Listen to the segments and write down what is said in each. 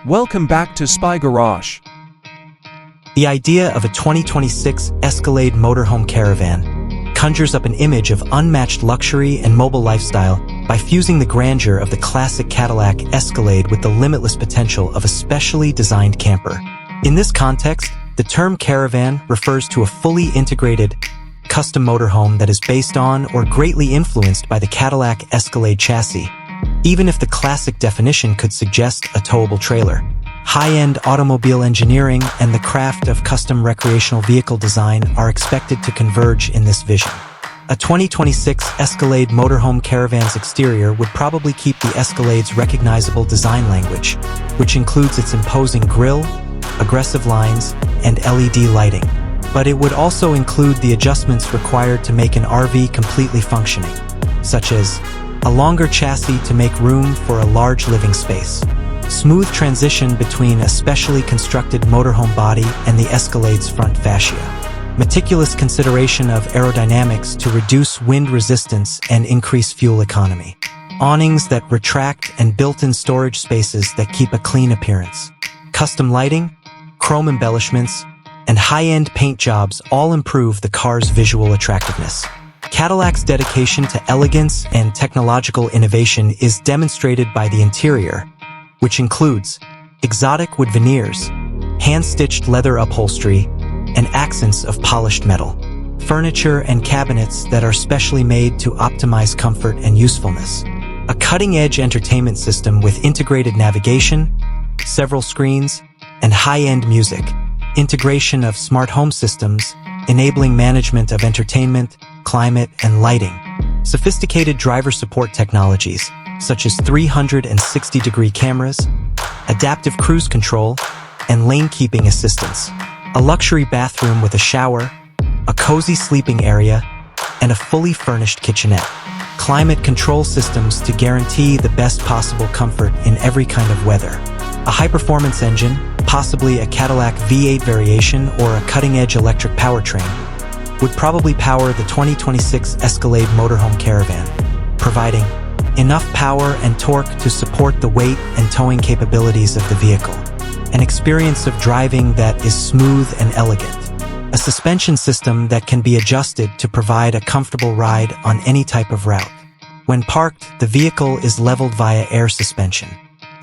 Welcome back to Spy Garage. The idea of a 2026 Escalade Motorhome Caravan conjures up an image of unmatched luxury and mobile lifestyle by fusing the grandeur of the classic Cadillac Escalade with the limitless potential of a specially designed camper. In this context, the term caravan refers to a fully integrated, custom motorhome that is based on or greatly influenced by the Cadillac Escalade chassis, even if the classic definition could suggest a towable trailer. High-end automobile engineering and the craft of custom recreational vehicle design are expected to converge in this vision. A 2026 Escalade Motorhome Caravan's exterior would probably keep the Escalade's recognizable design language, which includes its imposing grille, aggressive lines, and LED lighting. But it would also include the adjustments required to make an RV completely functioning, such as a longer chassis to make room for a large living space, smooth transition between a specially constructed motorhome body and the Escalade's front fascia, meticulous consideration of aerodynamics to reduce wind resistance and increase fuel economy, awnings that retract and built-in storage spaces that keep a clean appearance, custom lighting, chrome embellishments, and high-end paint jobs all improve the car's visual attractiveness. Cadillac's dedication to elegance and technological innovation is demonstrated by the interior, which includes exotic wood veneers, hand-stitched leather upholstery, and accents of polished metal, furniture and cabinets that are specially made to optimize comfort and usefulness, a cutting-edge entertainment system with integrated navigation, several screens, and high-end music, integration of smart home systems, enabling management of entertainment, climate, and lighting, sophisticated driver support technologies, such as 360-degree cameras, adaptive cruise control, and lane-keeping assistance, a luxury bathroom with a shower, a cozy sleeping area, and a fully furnished kitchenette, climate control systems to guarantee the best possible comfort in every kind of weather, a high-performance engine, possibly a Cadillac V8 variation or a cutting-edge electric powertrain, would probably power the 2026 Escalade Motorhome Caravan, providing enough power and torque to support the weight and towing capabilities of the vehicle, an experience of driving that is smooth and elegant, a suspension system that can be adjusted to provide a comfortable ride on any type of route. When parked, the vehicle is leveled via air suspension.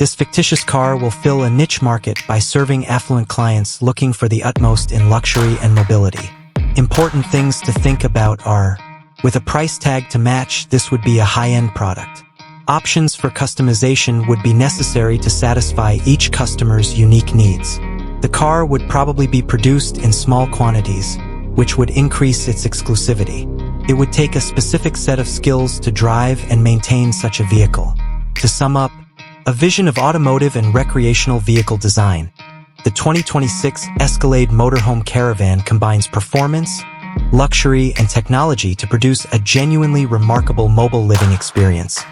This fictitious car will fill a niche market by serving affluent clients looking for the utmost in luxury and mobility. Important things to think about are, with a price tag to match, this would be a high-end product. Options for customization would be necessary to satisfy each customer's unique needs. The car would probably be produced in small quantities, which would increase its exclusivity. It would take a specific set of skills to drive and maintain such a vehicle. To sum up, a vision of automotive and recreational vehicle design, the 2026 Escalade Motorhome Caravan combines performance, luxury, and technology to produce a genuinely remarkable mobile living experience.